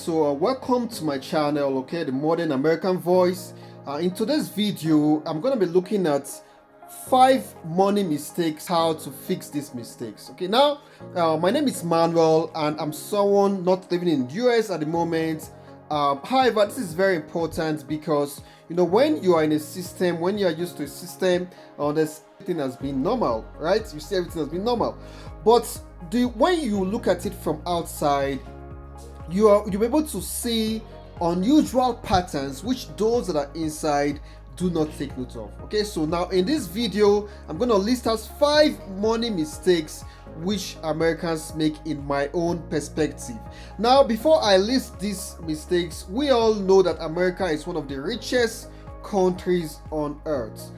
So welcome to my channel, okay, the Modern American Voice. In today's video, I'm going to be looking at 5 money mistakes, how to fix these mistakes. Okay, now my name is Manuel and I'm someone not living in the US at the moment. However, this is very important because when you are in a system, when you are used to a system, everything has been normal, right? You see, everything has been normal, but when you look at it from outside, you'll be able to see unusual patterns which those that are inside do not take note of. Okay, so now in this video I'm going to list out 5 money mistakes which Americans make in my own perspective. Now, before I list these mistakes, we all know that America is one of the richest countries on earth.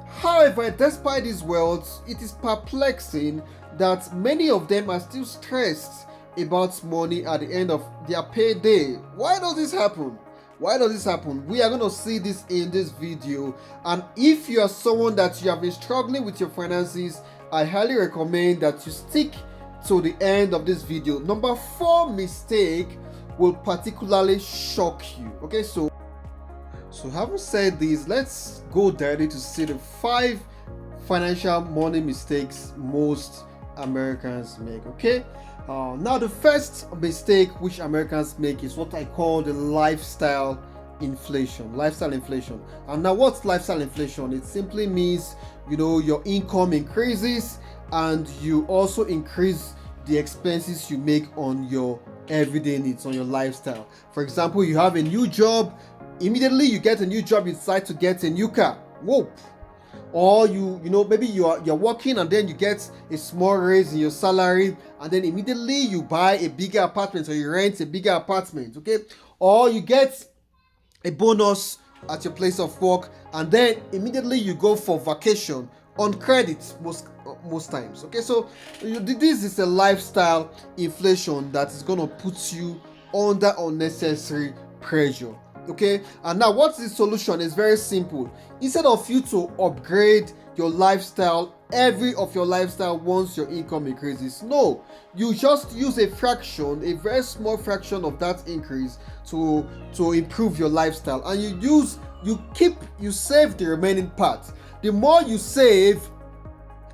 However, despite these wealth, it is perplexing that many of them are still stressed about money at the end of their payday. Why does this happen? Why does this happen? We are going to see this in this video. And if you are someone that you have been struggling with your finances, I highly recommend that you stick to the end of this video. Number 4 mistake will particularly shock you. Okay, so having said this, let's go directly to see the 5 financial money mistakes most Americans make. Okay, now the first mistake which Americans make is what I call the lifestyle inflation. And now, what's lifestyle inflation? It simply means your income increases and you also increase the expenses you make on your everyday needs, on your lifestyle. For example, you have a new job, immediately you get a new job, you decide to get a new car. Whoa. Or maybe you're working and then you get a small raise in your salary and then immediately you buy a bigger apartment or you rent a bigger apartment. Okay, or you get a bonus at your place of work and then immediately you go for vacation on credit most times. Okay, so this is a lifestyle inflation that is going to put you under unnecessary pressure. Okay, and now what's the solution? Is very simple. Instead of you to upgrade your lifestyle, every of your lifestyle once your income increases, no, you just use a very small fraction of that increase to improve your lifestyle, and you save the remaining part. The more you save,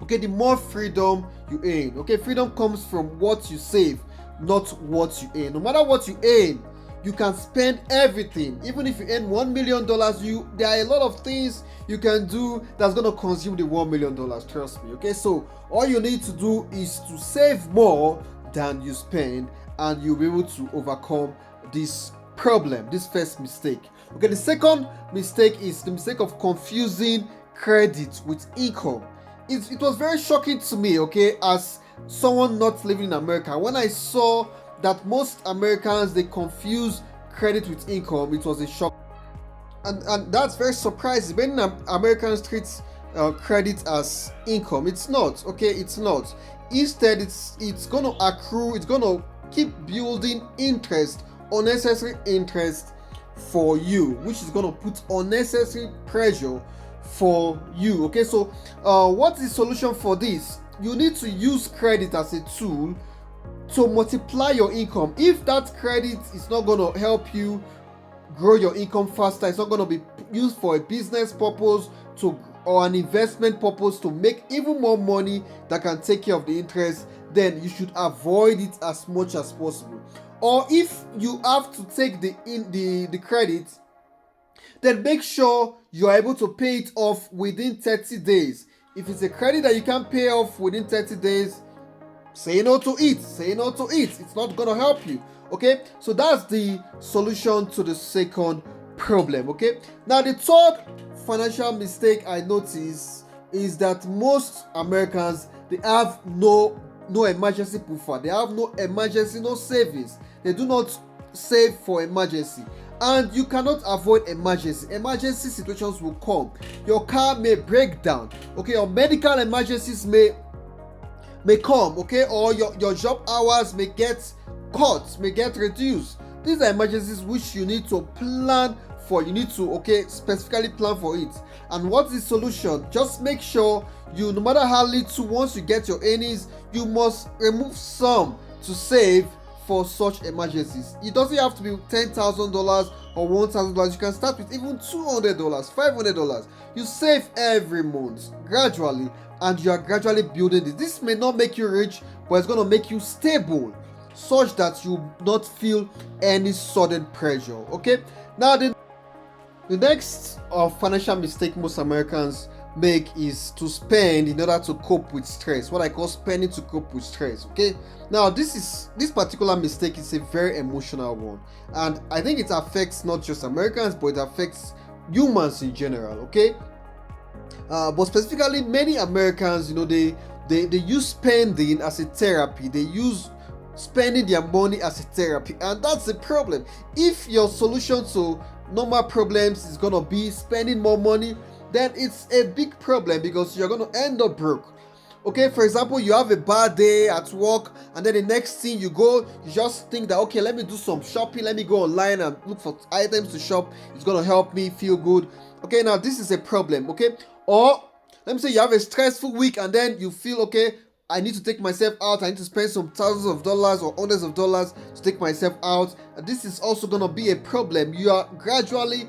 okay, the more freedom you earn. Okay, freedom comes from what you save, not what you earn. No matter what you earn, you can spend everything. Even if you earn $1 million, there are a lot of things you can do that's going to consume the $1 million. Trust me. Okay, so all you need to do is to save more than you spend, and you'll be able to overcome this problem, this first mistake. Okay, the second mistake is the mistake of confusing credit with income. It was very shocking to me, okay, as someone not living in America, when I saw that most Americans, they confuse credit with income. It was a shock, and that's very surprising. Many Americans treat credit as income. It's not. Okay, it's not. Instead, it's going to accrue. It's going to keep building interest, unnecessary interest for you, which is going to put unnecessary pressure for you. Okay, so what's the solution for this? You need to use credit as a tool to multiply your income. If that credit is not going to help you grow your income faster, it's not going to be used for a business purpose or an investment purpose to make even more money that can take care of the interest, then you should avoid it as much as possible. Or if you have to take the credit, then make sure you are able to pay it off within 30 days. If it's a credit that you can't pay off within 30 days, say no to it. It's not gonna help you. Okay, so that's the solution to the second problem. Okay, now the third financial mistake I notice is that most Americans, they have no emergency buffer. They have no savings. They do not save for emergency, and you cannot avoid emergency situations will come. Your car may break down, okay, or medical emergencies may come, okay, or your job hours may get cut, may get reduced. These are emergencies which you need to plan for. You need to specifically plan for it. And what's the solution? Just make sure no matter how little, once you get your earnings, you must remove some to save for such emergencies. It doesn't have to be $10,000 or $1,000. You can start with even $200, $500. You save every month gradually, and you are gradually building this. This may not make you rich, but it's going to make you stable, such that you not feel any sudden pressure. Okay, now the next financial mistake most Americans make is to spend in order to cope with stress, what I call spending to cope with stress. Okay, now this particular mistake is a very emotional one, and I think it affects not just Americans, but it affects humans in general. Okay, but specifically many Americans, they use spending as a therapy. They use spending their money as a therapy, and that's the problem. If your solution to normal problems is gonna be spending more money, then it's a big problem, because you're gonna end up broke. Okay, for example, you have a bad day at work, and then the next thing you just think that, okay, let me do some shopping, let me go online and look for items to shop, it's gonna help me feel good. Okay, now this is a problem. Okay, or let me say you have a stressful week, and then you feel, okay, I need to take myself out, I need to spend some thousands of dollars or hundreds of dollars to take myself out. And this is also gonna be a problem. You are gradually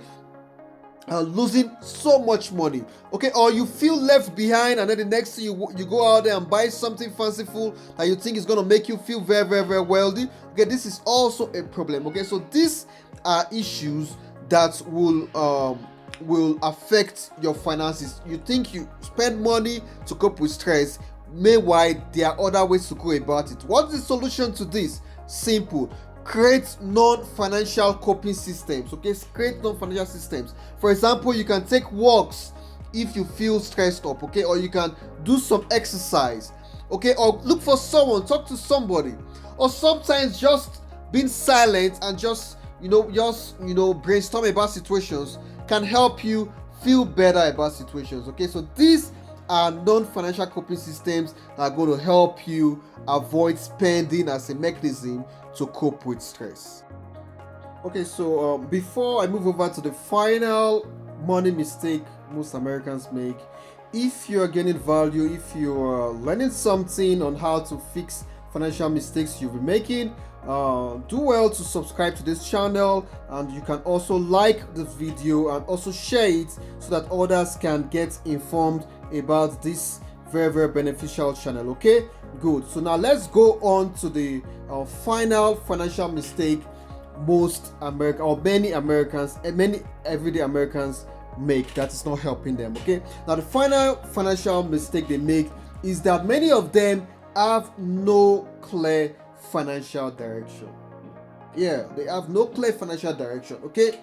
losing so much money. Okay, or you feel left behind, and then the next thing you go out there and buy something fanciful that you think is going to make you feel very, very, very wealthy. Okay, this is also a problem. Okay, so these are issues that will affect your finances. You think you spend money to cope with stress, meanwhile there are other ways to go about it. What's the solution to this? Simple. Create non-financial coping systems. Okay, create non-financial systems. For example, you can take walks if you feel stressed up. Okay, or you can do some exercise. Okay, or look for someone, talk to somebody, or sometimes just being silent and just brainstorm about situations can help you feel better about situations. Okay, so these are non-financial coping systems that are going to help you avoid spending as a mechanism to cope with stress. Okay, so before I move over to the final money mistake most Americans make, if you're getting value, if you're learning something on how to fix financial mistakes you've been making, do well to subscribe to this channel, and you can also like this video and also share it so that others can get informed about this very, very beneficial channel. Okay, good. So now let's go on to the final financial mistake many everyday Americans make that is not helping them. Okay, now the final financial mistake they make is that many of them have no clear financial direction. Yeah, they have no clear financial direction. Okay,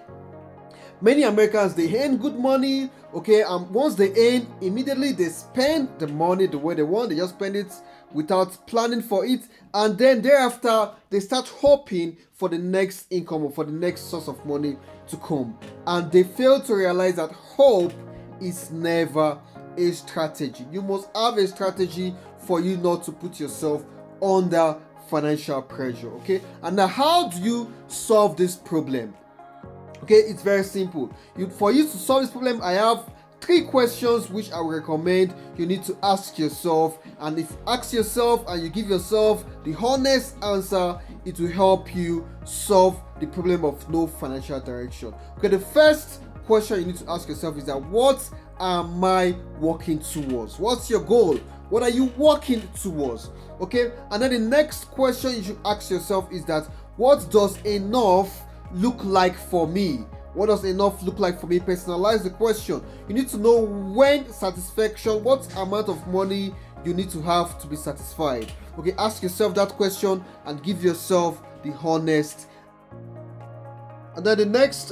many Americans, they earn good money. Okay, and once they earn, immediately they spend the money the way they want. They just spend it without planning for it, and then thereafter they start hoping for the next income or for the next source of money to come, and they fail to realize that hope is never a strategy. You must have a strategy for you not to put yourself under financial pressure. Okay, and now how do you solve this problem? Okay, it's very simple. For you to solve this problem, I have 3 questions which I would recommend you need to ask yourself, and if you ask yourself and you give yourself the honest answer, it will help you solve the problem of no financial direction. Okay, the first question you need to ask yourself is that, what am I working towards? What's your goal? What are you working towards? Okay, and then the next question you should ask yourself is that, what does enough look like for me? What does enough look like for me? Personalize the question. You need to know when satisfaction, what amount of money you need to have to be satisfied. Okay, ask yourself that question and give yourself the honest. And then the next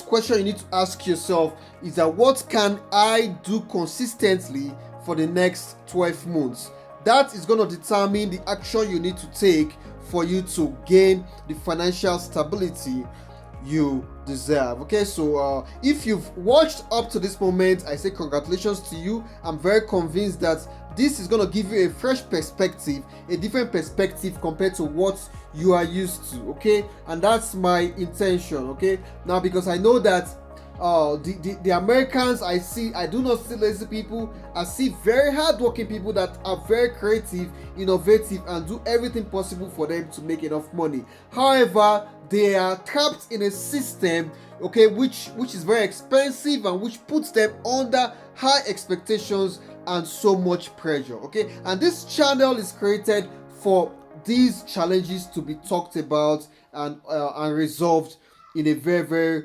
question you need to ask yourself is that, what can I do consistently for the next 12 months? That is going to determine the action you need to take for you to gain the financial stability you deserve. Okay, so if you've watched up to this moment, I say congratulations to you. I'm very convinced that this is going to give you a fresh perspective, a different perspective compared to what you are used to. Okay, and that's my intention. Okay, now because I know that the Americans, I do not see lazy people. I see very hardworking people that are very creative, innovative, and do everything possible for them to make enough money. However, they are trapped in a system, okay, which is very expensive and which puts them under high expectations and so much pressure. Okay, and this channel is created for these challenges to be talked about and resolved in a very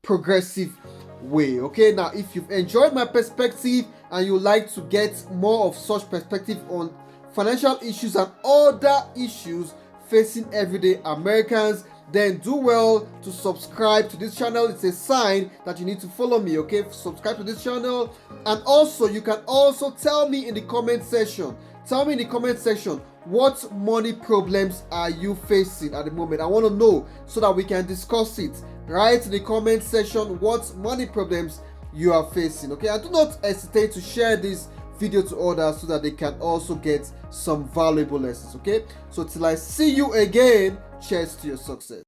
progressive way. Okay, now if you've enjoyed my perspective and you like to get more of such perspective on financial issues and other issues facing everyday Americans, then do well to subscribe to this channel. It's a sign that you need to follow me. Okay, subscribe to this channel. And also, you can also tell me in the comment section what money problems are you facing at the moment. I want to know so that we can discuss it. Write in the comment section what money problems you are facing. Okay, and do not hesitate to share this video to others so that they can also get some valuable lessons. Okay, so till I see you again, cheers to your success.